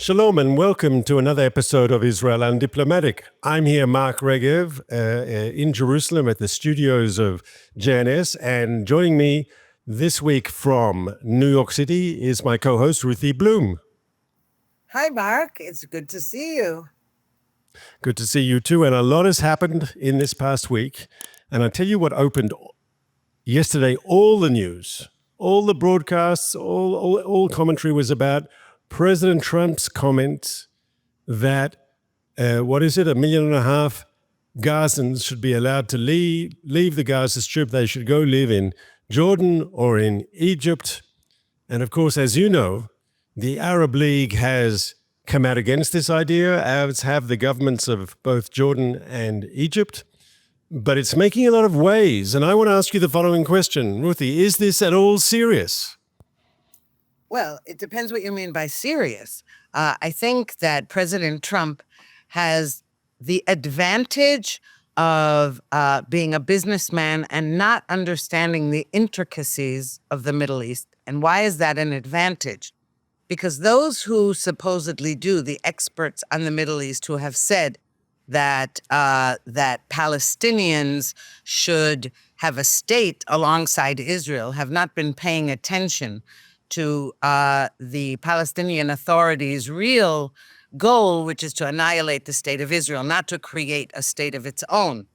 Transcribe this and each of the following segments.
Shalom and welcome to another episode of IsraelUndiplomatic. I'm here, MarkRegev, in Jerusalem at the studios of JNS, and joining me this week from New York City is my co-host, RuthieBlum. Hi, Mark. It's good to see you. Good to see you too, and a lot has happened in this past week. And I'll tell you what opened yesterday, all the news, all the broadcasts, all commentary was about President Trump's comment that, 1.5 million Gazans should be allowed to leave the Gaza Strip. They should go live in Jordan or in Egypt. And of course, as you know, the Arab League has come out against this idea, as have the governments of both Jordan and Egypt. But it's making a lot of waves. And I want to ask you the following question. Ruthie, is this at all serious? Well, it depends what you mean by serious. I think that President Trump has the advantage of being a businessman and not understanding the intricacies of the Middle East. And why is that an advantage? Because those who supposedly do, the experts on the Middle East who have said that Palestinians should have a state alongside Israel, have not been paying attention to the Palestinian Authority's real goal, which is to annihilate the state of Israel, not to create a state of its own.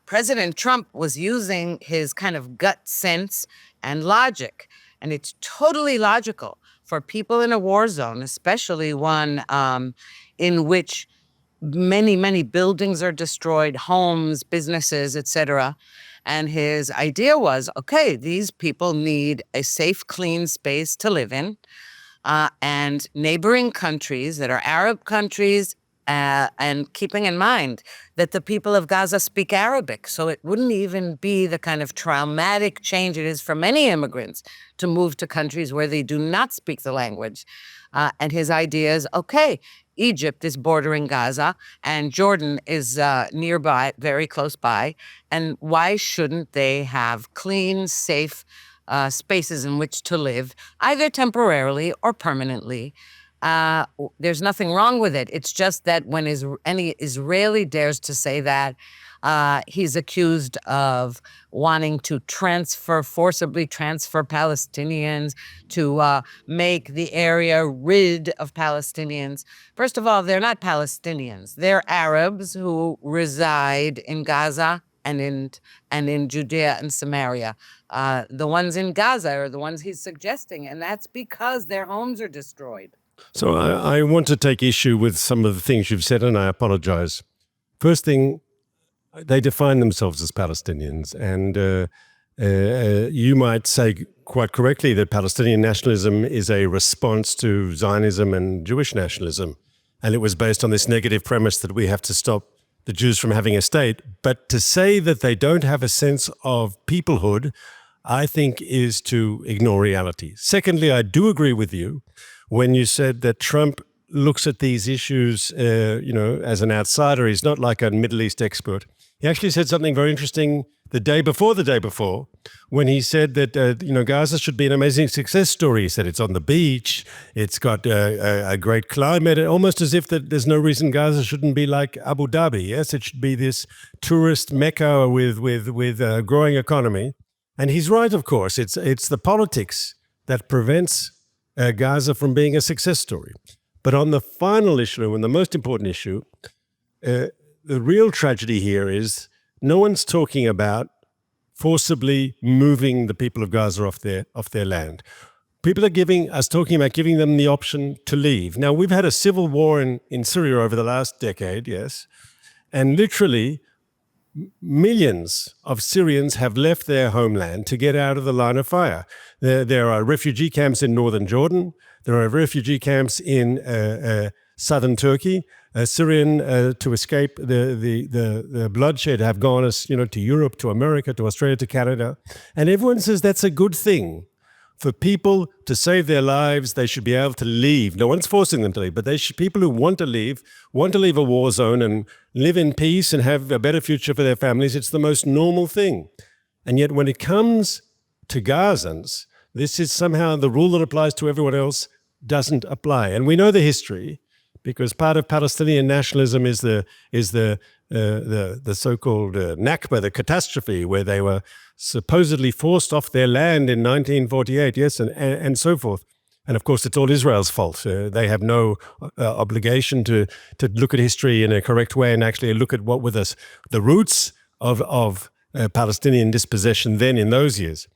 President Trump was using his kind of gut sense and logic, and it's totally logical for people in a war zone, especially one in which many buildings are destroyed, homes, businesses, etc. And his idea was, okay, these people need a safe, clean space to live in. And neighboring countries that are Arab countries, and keeping in mind that the people of Gaza speak Arabic. So it wouldn't even be the kind of traumatic change it is for many immigrants to move to countries where they do not speak the language. And his idea is, okay, Egypt is bordering Gaza and Jordan is nearby, very close by. And why shouldn't they have clean, safe spaces in which to live, either temporarily or permanently? There's nothing wrong with it. It's just that when any Israeli dares to say that, he's accused of wanting to forcibly transfer Palestinians, to make the area rid of Palestinians. First of all, they're not Palestinians. They're Arabs who reside in Gaza and in Judea and Samaria. The ones in Gaza are the ones he's suggesting, and that's because their homes are destroyed. So I want to take issue with some of the things you've said, and I apologize. First thing, they define themselves as Palestinians, and you might say quite correctly that Palestinian nationalism is a response to Zionism and Jewish nationalism, and it was based on this negative premise that we have to stop the Jews from having a state. But to say that they don't have a sense of peoplehood, I think is to ignore reality. Secondly, I do agree with you when you said that Trump looks at these issues, as an outsider. He's not like a Middle East expert. He actually said something very interesting the day before, when he said that, Gaza should be an amazing success story. He said it's on the beach, it's got a great climate, almost as if that there's no reason Gaza shouldn't be like Abu Dhabi. Yes, it should be this tourist mecca with a growing economy. And he's right, of course. It's the politics that prevents Gaza from being a success story. But on the final issue, and the most important issue, the real tragedy here is no one's talking about forcibly moving the people of Gaza off their land. People are talking about giving them the option to leave. Now, we've had a civil war in Syria over the last decade, yes, and literally millions of Syrians have left their homeland to get out of the line of fire. There are refugee camps in northern Jordan. There are refugee camps in southern Turkey. Syrian to escape the bloodshed have gone to Europe, to America, to Australia, to Canada. And everyone says that's a good thing. For people to save their lives, they should be able to leave. No one's forcing them to leave, but people who want to leave a war zone and live in peace and have a better future for their families. It's the most normal thing. And yet when it comes to Gazans, this is somehow the rule that applies to everyone else doesn't apply. And we know the history, because part of Palestinian nationalism is the so-called Nakba, the catastrophe, where they were supposedly forced off their land in 1948, yes, and so forth. And of course, it's all Israel's fault. They have no obligation to look at history in a correct way and actually look at what were the roots of Palestinian dispossession then in those years.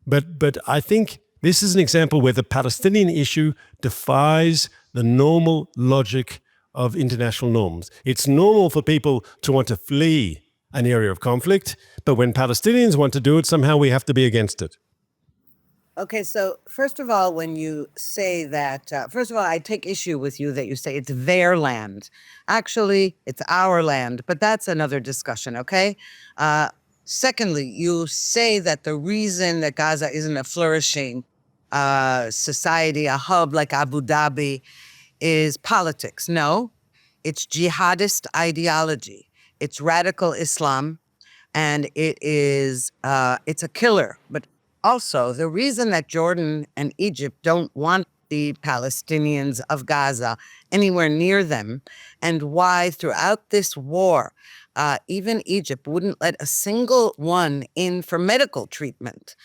But I think this is an example where the Palestinian issue defies the normal logic of international norms. It's normal for people to want to flee an area of conflict, but when Palestinians want to do it, somehow we have to be against it. Okay, so first of all, when you say that, first of all, I take issue with you that you say it's their land. Actually, it's our land, but that's another discussion, okay? Secondly, you say that the reason that Gaza isn't a flourishing society, a hub like Abu Dhabi, is politics. No, it's jihadist ideology. It's radical Islam, and it's a killer. But also, the reason that Jordan and Egypt don't want the Palestinians of Gaza anywhere near them, and why throughout this war, even Egypt wouldn't let a single one in for medical treatment,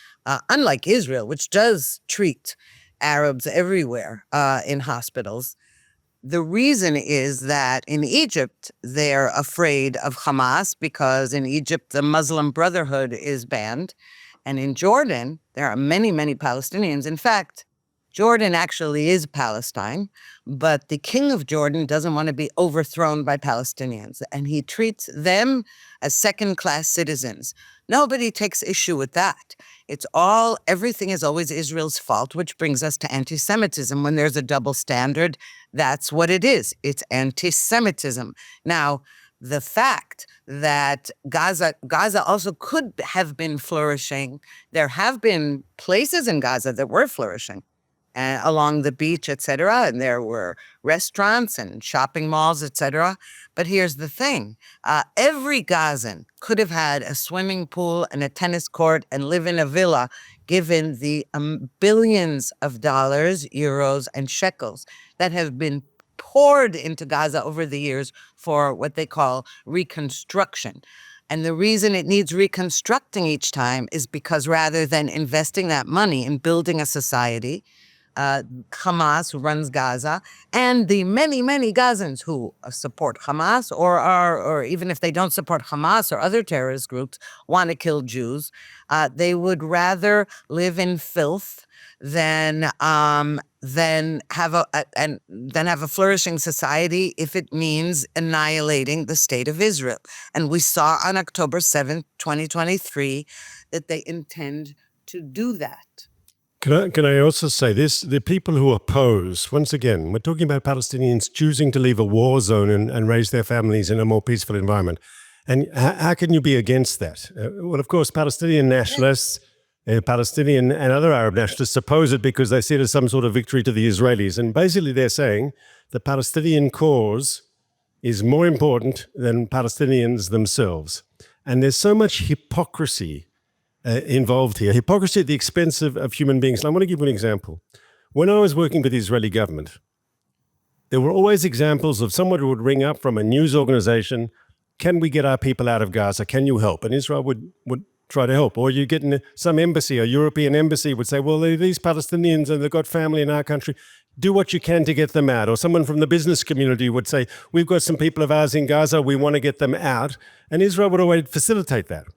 unlike Israel, which does treat Arabs everywhere in hospitals. The reason is that in Egypt, they're afraid of Hamas because in Egypt, the Muslim Brotherhood is banned. And in Jordan, there are many, many Palestinians. In fact, Jordan actually is Palestine, but the king of Jordan doesn't want to be overthrown by Palestinians, and he treats them as second-class citizens. Nobody takes issue with that. Everything is always Israel's fault, which brings us to anti-Semitism. When there's a double standard, that's what it is. It's anti-Semitism. Now, the fact that Gaza also could have been flourishing, there have been places in Gaza that were flourishing, along the beach, etc., and there were restaurants and shopping malls, etc. But here's the thing. Every Gazan could have had a swimming pool and a tennis court and live in a villa, given the billions of dollars, euros, and shekels that have been poured into Gaza over the years for what they call reconstruction. And the reason it needs reconstructing each time is because rather than investing that money in building a society, Hamas, who runs Gaza, and the many, many Gazans who support Hamas or even if they don't support Hamas or other terrorist groups, want to kill Jews, they would rather live in filth than have a flourishing society if it means annihilating the state of Israel. And we saw on October 7th, 2023, that they intend to do that. Can I also say this? The people who oppose, once again, we're talking about Palestinians choosing to leave a war zone and raise their families in a more peaceful environment. And how can you be against that? Well, of course, Palestinian nationalists, Palestinian and other Arab nationalists oppose it because they see it as some sort of victory to the Israelis. And basically they're saying the Palestinian cause is more important than Palestinians themselves. And there's so much hypocrisy involved here. Hypocrisy at the expense of human beings. And I want to give you an example. When I was working with the Israeli government, there were always examples of someone who would ring up from a news organization, can we get our people out of Gaza? Can you help? And Israel would try to help. Or you get in some embassy, a European embassy would say, well, these Palestinians and they've got family in our country. Do what you can to get them out. Or someone from the business community would say, we've got some people of ours in Gaza, we want to get them out. And Israel would always facilitate that.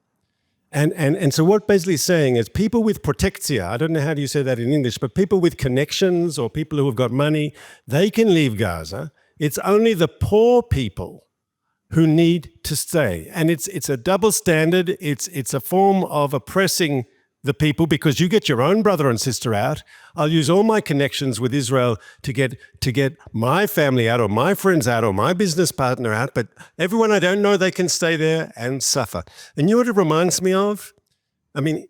And so what basically saying is people with protectia, I don't know how do you say that in English, but people with connections or people who have got money, they can leave Gaza. It's only the poor people who need to stay. And it's a double standard. It's a form of oppressing the people because you get your own brother and sister out. I'll use all my connections with Israel to get my family out or my friends out or my business partner out, but everyone I don't know, they can stay there and suffer. And you know what it reminds me of? I mean,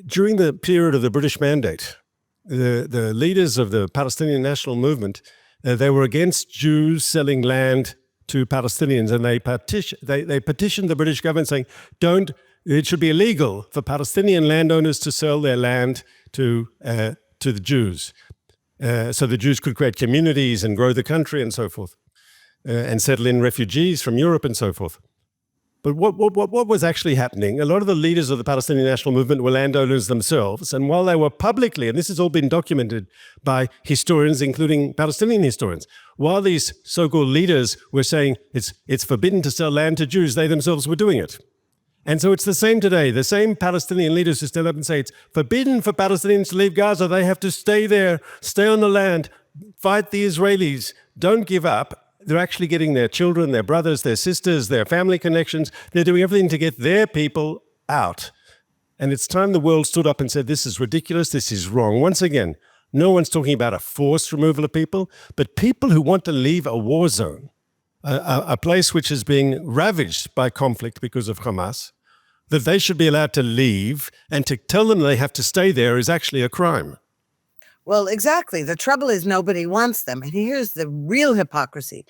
during the period of the British Mandate, the leaders of the Palestinian National Movement, they were against Jews selling land to Palestinians, and they petitioned the British government saying, it should be illegal for Palestinian landowners to sell their land to the Jews. so the Jews could create communities and grow the country and so forth, and settle in refugees from Europe and so forth. But what was actually happening, a lot of the leaders of the Palestinian national movement were landowners themselves. And while they were publicly, and this has all been documented by historians, including Palestinian historians, while these so-called leaders were saying it's forbidden to sell land to Jews, they themselves were doing it. And so it's the same today. The same Palestinian leaders who stand up and say it's forbidden for Palestinians to leave Gaza. They have to stay there, stay on the land, fight the Israelis, don't give up. They're actually getting their children, their brothers, their sisters, their family connections. They're doing everything to get their people out. And it's time the world stood up and said, this is ridiculous, this is wrong. Once again, no one's talking about a forced removal of people, but people who want to leave a war zone, a place which is being ravaged by conflict because of Hamas, that they should be allowed to leave, and to tell them they have to stay there is actually a crime. Well, exactly. The trouble is nobody wants them. And here's the real hypocrisy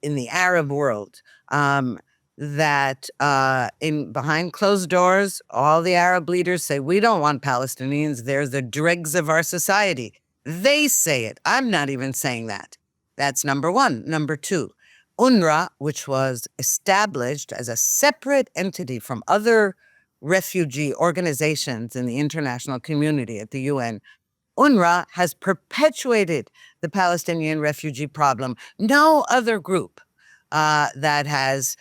in the Arab world, that behind closed doors, all the Arab leaders say, we don't want Palestinians. They're the dregs of our society. They say it. I'm not even saying that. That's number one. Number two, UNRWA, which was established as a separate entity from other refugee organizations in the international community at the UN, UNRWA has perpetuated the Palestinian refugee problem. No other group that has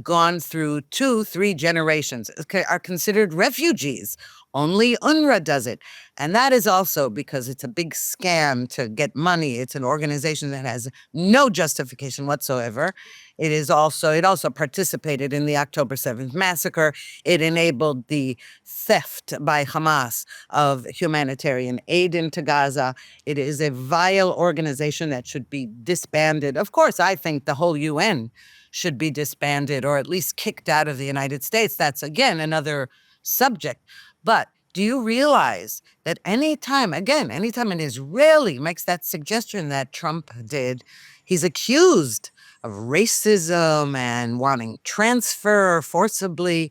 gone through 2-3 generations are considered refugees. Only UNRWA does it. And that is also because it's a big scam to get money. It's an organization that has no justification whatsoever. It also participated in the October 7th massacre. It enabled the theft by Hamas of humanitarian aid into Gaza. It is a vile organization that should be disbanded. Of course, I think the whole UN should be disbanded, or at least kicked out of the United States. That's, again, another subject. But do you realize that anytime an Israeli makes that suggestion that Trump did, he's accused of racism and wanting transfer forcibly?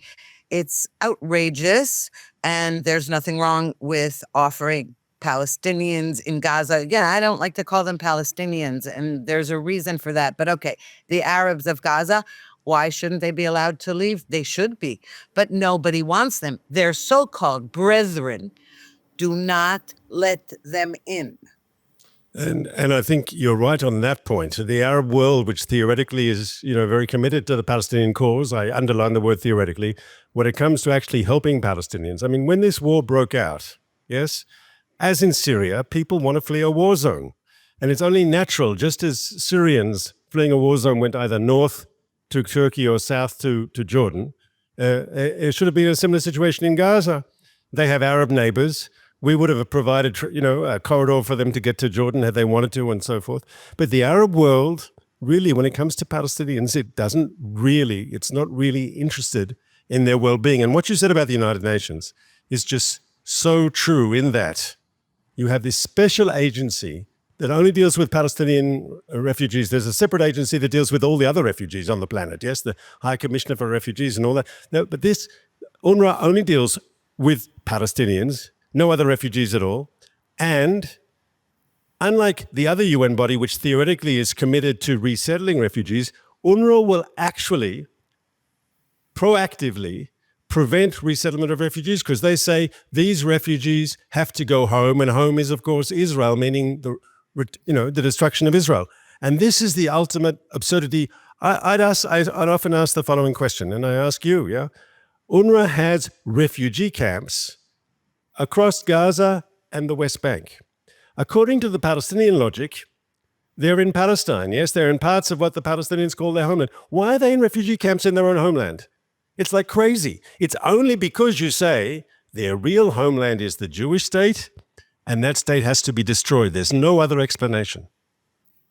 It's outrageous, and there's nothing wrong with offering Palestinians in Gaza. Again, I don't like to call them Palestinians, and there's a reason for that. But okay, the Arabs of Gaza, why shouldn't they be allowed to leave? They should be, but nobody wants them. Their so-called brethren do not let them in. And I think you're right on that point. The Arab world, which theoretically is, very committed to the Palestinian cause, I underline the word theoretically, when it comes to actually helping Palestinians. I mean, when this war broke out, yes, as in Syria, people want to flee a war zone. And it's only natural, just as Syrians fleeing a war zone went either north to Turkey or south to Jordan, it should have been a similar situation in Gaza. They have Arab neighbors. We would have provided, a corridor for them to get to Jordan had they wanted to, and so forth. But the Arab world, really, when it comes to Palestinians, it's not really interested in their well-being. And what you said about the United Nations is just so true, in that you have this special agency that only deals with Palestinian refugees. There's a separate agency that deals with all the other refugees on the planet, yes, the High Commissioner for Refugees and all that. No, but this UNRWA only deals with Palestinians, no other refugees at all. And unlike the other UN body, which theoretically is committed to resettling refugees, UNRWA will actually proactively prevent resettlement of refugees, because they say these refugees have to go home, and home is, of course, Israel, meaning the destruction of Israel. And this is the ultimate absurdity. I'd often ask the following question, and I ask you, UNRWA has refugee camps across Gaza and the West Bank. According to the Palestinian logic, they're in Palestine. Yes, they're in parts of what the Palestinians call their homeland. Why are they in refugee camps in their own homeland? It's like crazy. It's only because you say their real homeland is the Jewish state, and that state has to be destroyed. There's no other explanation.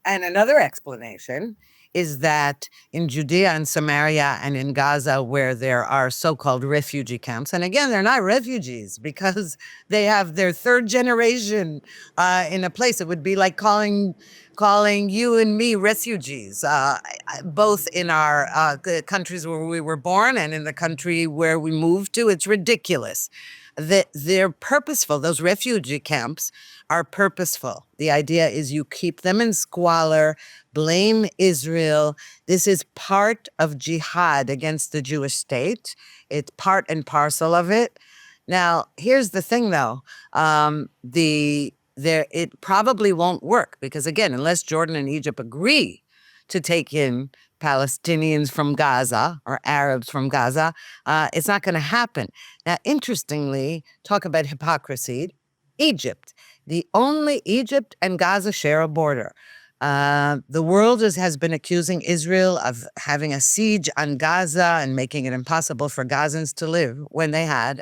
And another explanation is that in Judea and Samaria and in Gaza, where there are so-called refugee camps, and again, they're not refugees because they have their third generation in a place. It would be like calling you and me refugees, both in our countries where we were born and in the country where we moved to. It's ridiculous. they're purposeful. Those refugee camps are purposeful. The idea is you keep them in squalor, blame Israel. This is part of jihad against the Jewish state. It's part and parcel of it. Now, here's the thing, though. It probably won't work because, again, unless Jordan and Egypt agree to take in Palestinians from Gaza or Arabs from Gaza, it's not going to happen. Now, interestingly, talk about hypocrisy. Egypt and Gaza share a border. The world has been accusing Israel of having a siege on Gaza and making it impossible for Gazans to live when they have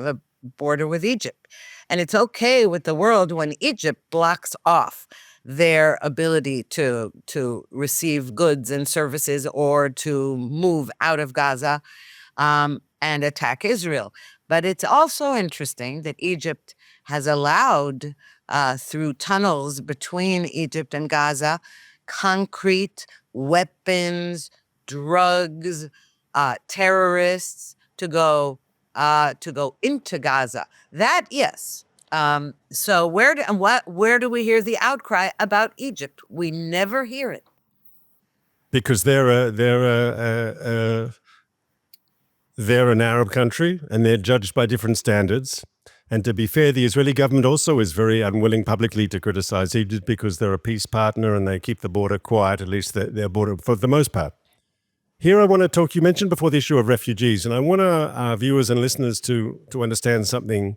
a border with Egypt. And it's okay with the world when Egypt blocks off their ability to receive goods and services or to move out of Gaza and attack Israel. But it's also interesting that Egypt has allowed, through tunnels between Egypt and Gaza, concrete weapons, drugs, terrorists to go into Gaza. That, yes. So where do we hear the outcry about Egypt? We never hear it. Because they're an Arab country and they're judged by different standards. And to be fair, the Israeli government also is very unwilling publicly to criticize Egypt because they're a peace partner and they keep the border quiet, at least their border for the most part. Here I want to talk, you mentioned before the issue of refugees, and I want our viewers and listeners to understand something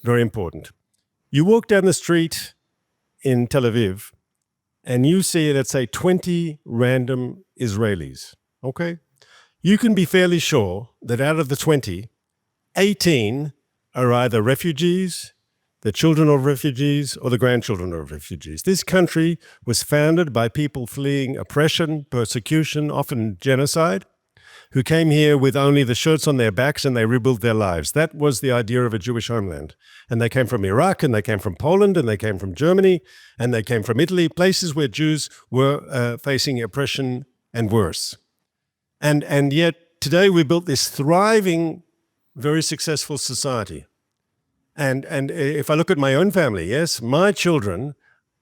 very important. You walk down the street in Tel Aviv and you see, let's say, 20 random Israelis, okay? You can be fairly sure that out of the 20, 18 are either refugees, the children of refugees, or the grandchildren of refugees. This country was founded by people fleeing oppression, persecution, often genocide, who came here with only the shirts on their backs and they rebuilt their lives. That was the idea of a Jewish homeland. And they came from Iraq, and they came from Poland, and they came from Germany, and they came from Italy, places where Jews were facing oppression and worse. And yet today we built this thriving, very successful society. And if I look at my own family, yes, my children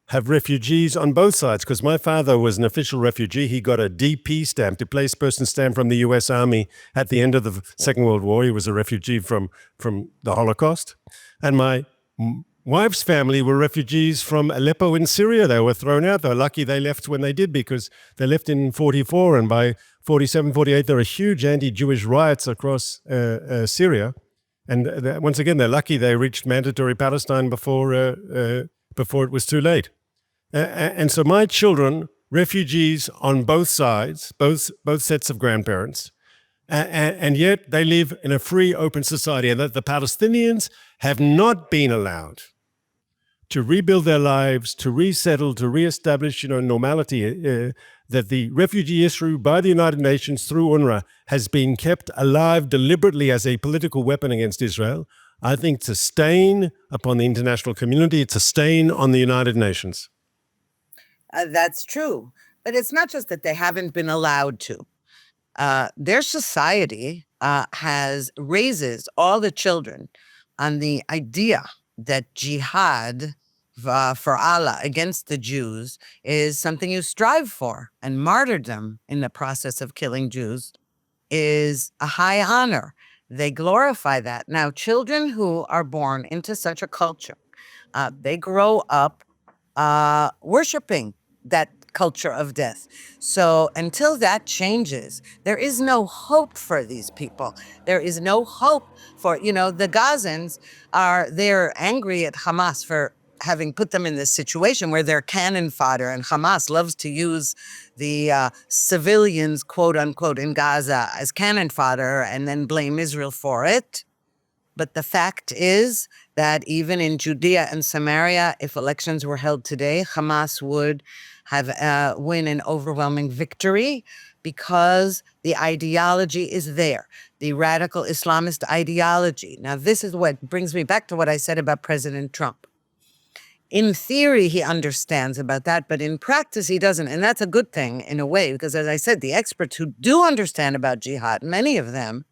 have refugees on both sides, because my father was an official refugee. He got a DP stamp, displaced person stamp, from the US Army at the end of the Second World War. He was a refugee from the Holocaust. And my wife's family were refugees from Aleppo in Syria. They were thrown out. They're lucky they left when they did, because they left in 44, and by 47, 48, there were huge anti-Jewish riots across Syria. And once again, they're lucky they reached mandatory Palestine before it was too late. And so my children, refugees on both sides, both sets of grandparents, and yet they live in a free, open society. And that the Palestinians have not been allowed to rebuild their lives, to resettle, to reestablish, normality. That the refugee issue by the United Nations through UNRWA has been kept alive deliberately as a political weapon against Israel. I think it's a stain upon the international community. It's a stain on the United Nations. That's true. But it's not just that they haven't been allowed to. Their society raises all the children on the idea that jihad for Allah against the Jews is something you strive for, and martyrdom in the process of killing Jews is a high honor. They glorify that. Now, children who are born into such a culture, they grow up worshiping that culture of death. So until that changes, there is no hope for these people. There is no hope for, the Gazans they're angry at Hamas for having put them in this situation where they're cannon fodder, and Hamas loves to use the civilians, quote unquote, in Gaza as cannon fodder and then blame Israel for it. But the fact is that even in Judea and Samaria, if elections were held today, Hamas would have win an overwhelming victory, because the ideology is there, the radical Islamist ideology. Now, this is what brings me back to what I said about President Trump. In theory, he understands about that, but in practice, he doesn't. And that's a good thing in a way, because as I said, the experts who do understand about jihad, many of them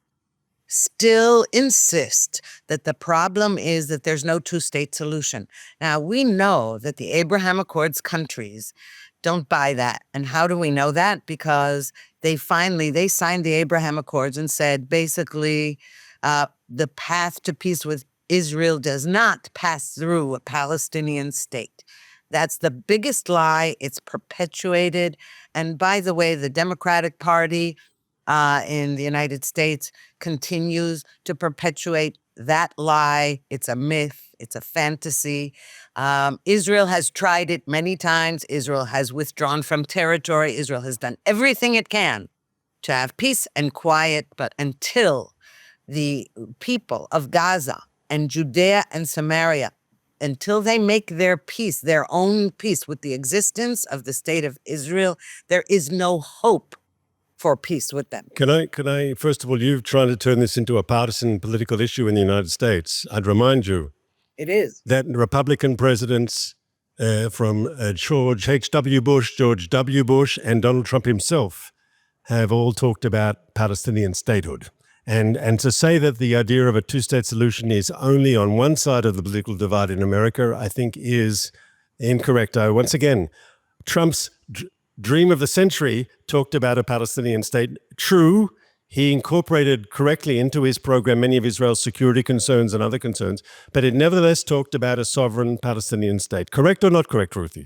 still insist that the problem is that there's no two-state solution. Now, we know that the Abraham Accords countries don't buy that. And how do we know that? Because they signed the Abraham Accords and said, basically, the path to peace with Israel does not pass through a Palestinian state. That's the biggest lie. It's perpetuated. And by the way, the Democratic Party in the United States continues to perpetuate that lie. It's a myth. It's a fantasy. Israel has tried it many times. Israel has withdrawn from territory. Israel has done everything it can to have peace and quiet. But until the people of Gaza and Judea and Samaria, until they make their peace, their own peace with the existence of the state of Israel, there is no hope for peace with them. Can I, first of all, you're trying to turn this into a partisan political issue in the United States. I'd remind you It is. that Republican presidents from George H.W. Bush, George W. Bush, and Donald Trump himself have all talked about Palestinian statehood. And to say that the idea of a two-state solution is only on one side of the political divide in America, I think is incorrect. Once again, Trump's dream of the century talked about a Palestinian state. True, he incorporated correctly into his program many of Israel's security concerns and other concerns, but it nevertheless talked about a sovereign Palestinian state. Correct or not correct, Ruthie?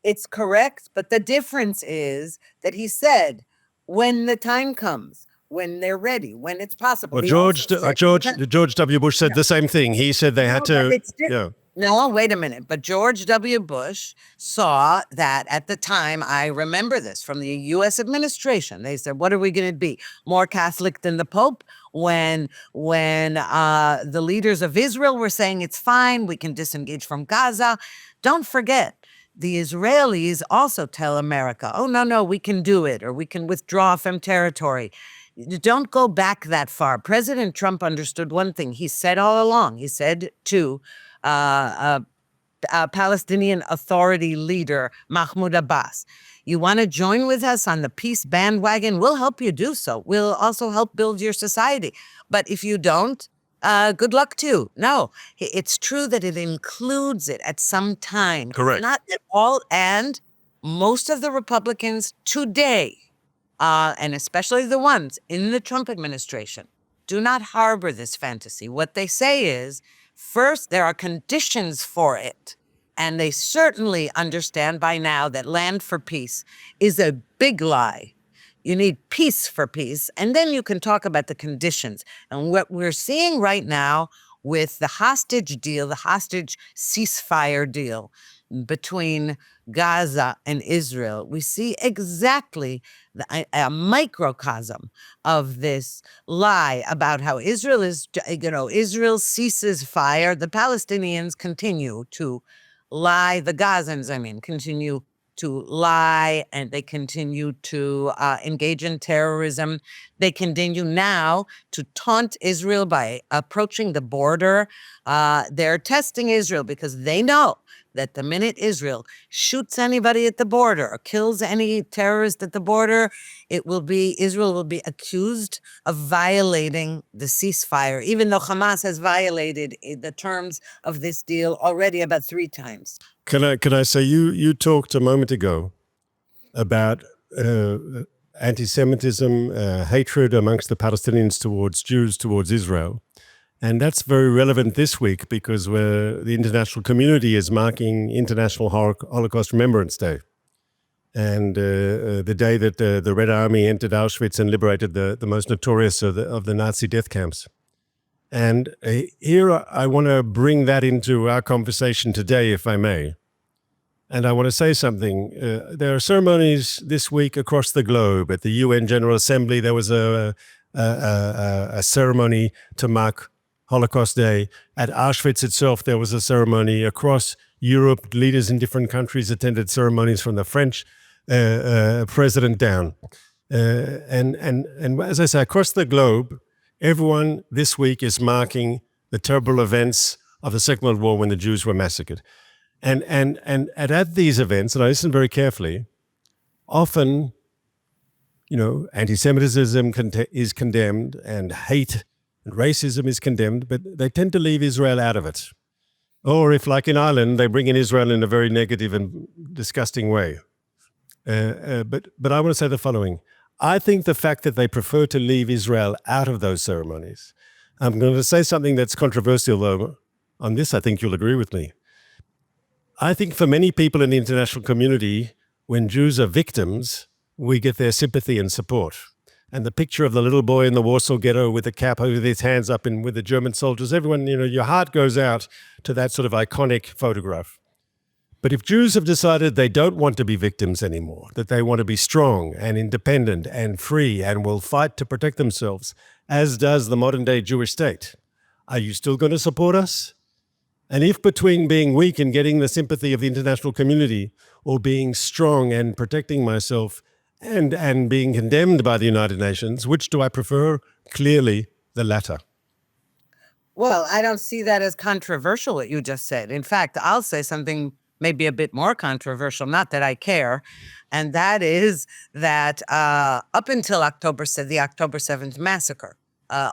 It's correct, but the difference is that he said, when the time comes, when they're ready, when it's possible. Well, He George also said- W. Bush said the same thing. He said they had No, but to. it's different. No, wait a minute. But George W. Bush saw that at the time, I remember this from the U.S. administration. They said, what are we going to be? More Catholic than the Pope? When the leaders of Israel were saying it's fine, we can disengage from Gaza. Don't forget, the Israelis also tell America, oh, no, we can do it, or we can withdraw from territory. Don't go back that far. President Trump understood one thing. He said all along, he said to Palestinian Authority leader Mahmoud Abbas, you want to join with us on the peace bandwagon? We'll help you do so. We'll also help build your society. But if you don't, good luck to you. No, it's true that it includes it at some time. Correct. Not at all. And most of the Republicans today, and especially the ones in the Trump administration, do not harbor this fantasy. What they say is, first, there are conditions for it. And they certainly understand by now that land for peace is a big lie. You need peace for peace, and then you can talk about the conditions. And what we're seeing right now with the hostage deal, the hostage ceasefire deal between Gaza and Israel, we see exactly a microcosm of this lie about how Israel ceases fire. The Palestinians continue to lie. The Gazans, continue to lie, and they continue to engage in terrorism. They continue now to taunt Israel by approaching the border. They're testing Israel because they know that the minute Israel shoots anybody at the border or kills any terrorist at the border, Israel will be accused of violating the ceasefire, even though Hamas has violated the terms of this deal already about 3 times. Can I say you talked a moment ago about anti-Semitism, hatred amongst the Palestinians towards Jews, towards Israel. And that's very relevant this week because the international community is marking International Holocaust Remembrance Day. And the day that the Red Army entered Auschwitz and liberated the most notorious of the Nazi death camps. And here I want to bring that into our conversation today, if I may. And I want to say something. There are ceremonies this week across the globe. At the UN General Assembly, there was a ceremony to mark Holocaust Day. At Auschwitz itself, there was a ceremony. Across Europe, leaders in different countries attended ceremonies from the French president down. And as I say, across the globe, everyone this week is marking the terrible events of the Second World War when the Jews were massacred. And at these events, and I listen very carefully, often Anti-Semitism is condemned, and hate and racism is condemned, but they tend to leave Israel out of it. Or if, like in Ireland, they bring in Israel in a very negative and disgusting way. But I want to say the following. I think the fact that they prefer to leave Israel out of those ceremonies, I'm going to say something that's controversial, though. On this, I think you'll agree with me. I think for many people in the international community, when Jews are victims, we get their sympathy and support. And the picture of the little boy in the Warsaw Ghetto with a cap with his hands up and with the German soldiers, everyone, your heart goes out to that sort of iconic photograph. But if Jews have decided they don't want to be victims anymore, that they want to be strong and independent and free and will fight to protect themselves, as does the modern-day Jewish state, are you still going to support us? And if between being weak and getting the sympathy of the international community or being strong and protecting myself and being condemned by the United Nations, which do I prefer? Clearly, the latter. Well, I don't see that as controversial, what you just said. In fact, I'll say something maybe a bit more controversial, not that I care, and that is that up until the October 7th massacre,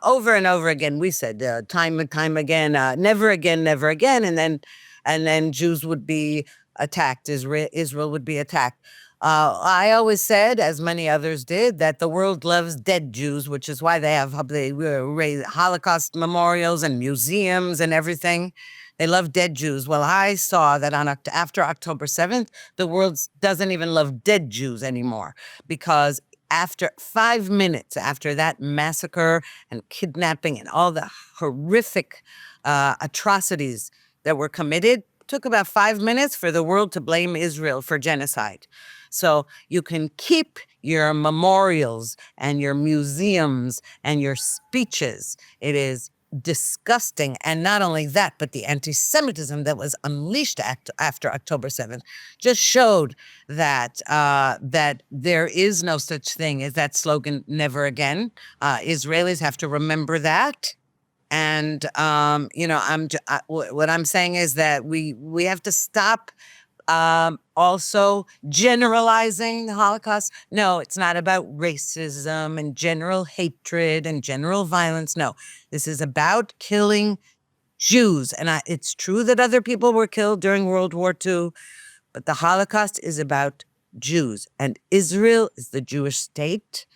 over and over again, we said time and time again, never again, never again, and then Jews would be attacked, Israel would be attacked. I always said, as many others did, that the world loves dead Jews, which is why they raise Holocaust memorials and museums and everything. They love dead Jews. Well, I saw that after October 7th, the world doesn't even love dead Jews anymore, because after 5 minutes after that massacre and kidnapping and all the horrific atrocities that were committed, it took about 5 minutes for the world to blame Israel for genocide. So you can keep your memorials and your museums and your speeches. It is disgusting. And not only that, but the anti-Semitism that was unleashed after October 7th just showed that that there is no such thing as that slogan, never again. Israelis have to remember that. And, what I'm saying is that we have to stop also generalizing the Holocaust. No, it's not about racism and general hatred and general violence. No, this is about killing Jews. And it's true that other people were killed during World War II, but the Holocaust is about Jews. And Israel is the Jewish state.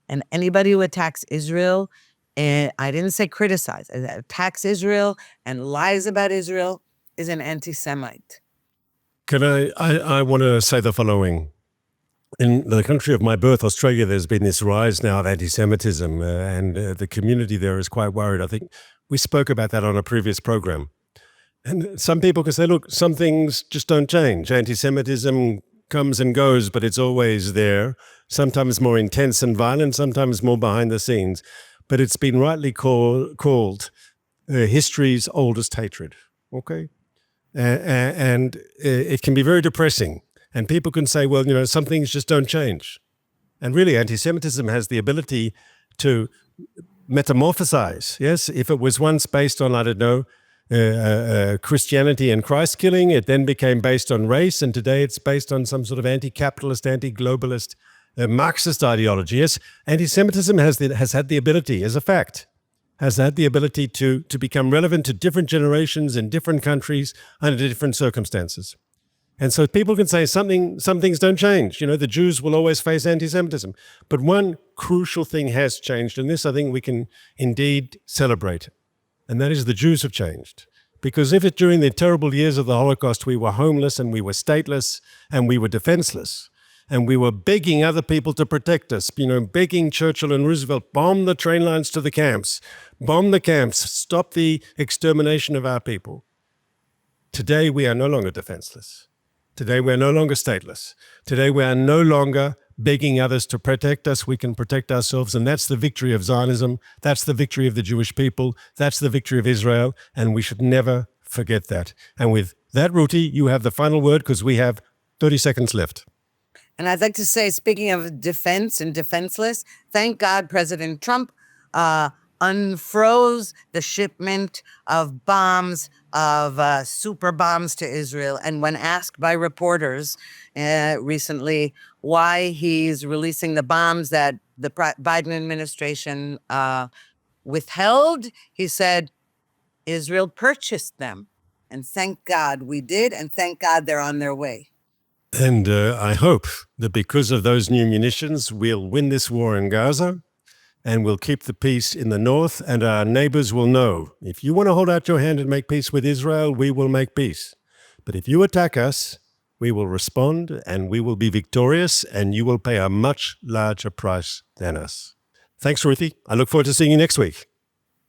And anybody who attacks Israel, and I didn't say criticize, attacks Israel and lies about Israel is an anti-Semite. I want to say the following. In the country of my birth, Australia, there's been this rise now of anti-Semitism, and the community there is quite worried. I think we spoke about that on a previous program. And some people can say, look, some things just don't change. Anti-Semitism comes and goes, but it's always there, sometimes more intense and violent, sometimes more behind the scenes. But it's been rightly called history's oldest hatred, okay? And it can be very depressing. And people can say, well, some things just don't change. And really, anti-Semitism has the ability to metamorphosize. Yes, if it was once based on, I don't know, Christianity and Christ killing, it then became based on race. And today it's based on some sort of anti-capitalist, anti-globalist, Marxist ideology. Yes, anti-Semitism has had the ability, as a fact, has had the ability to become relevant to different generations in different countries under different circumstances. And so people can say some things don't change. The Jews will always face anti-Semitism. But one crucial thing has changed, and this I think we can indeed celebrate, and that is the Jews have changed. Because if during the terrible years of the Holocaust we were homeless and we were stateless and we were defenseless, and we were begging other people to protect us, begging Churchill and Roosevelt, bomb the train lines to the camps, bomb the camps, stop the extermination of our people. Today, we are no longer defenseless. Today, we are no longer stateless. Today, we are no longer begging others to protect us. We can protect ourselves, and that's the victory of Zionism. That's the victory of the Jewish people. That's the victory of Israel, and we should never forget that. And with that, Ruthie, you have the final word because we have 30 seconds left. And I'd like to say, speaking of defense and defenseless, thank God President Trump unfroze the shipment of bombs, of super bombs to Israel. And when asked by reporters recently why he's releasing the bombs that the Biden administration withheld, he said, Israel purchased them. And thank God we did, and thank God they're on their way. And I hope that because of those new munitions, we'll win this war in Gaza and we'll keep the peace in the north, and our neighbors will know, if you want to hold out your hand and make peace with Israel, we will make peace. But if you attack us, we will respond and we will be victorious, and you will pay a much larger price than us. Thanks, Ruthie. I look forward to seeing you next week.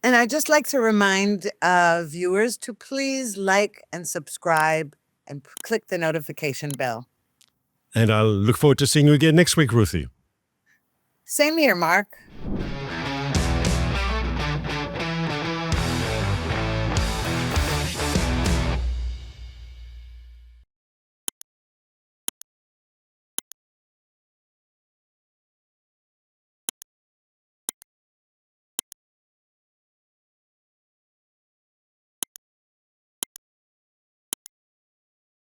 And I'd just like to remind viewers to please like and subscribe and click the notification bell. And I'll look forward to seeing you again next week, Ruthie. Same here, Mark.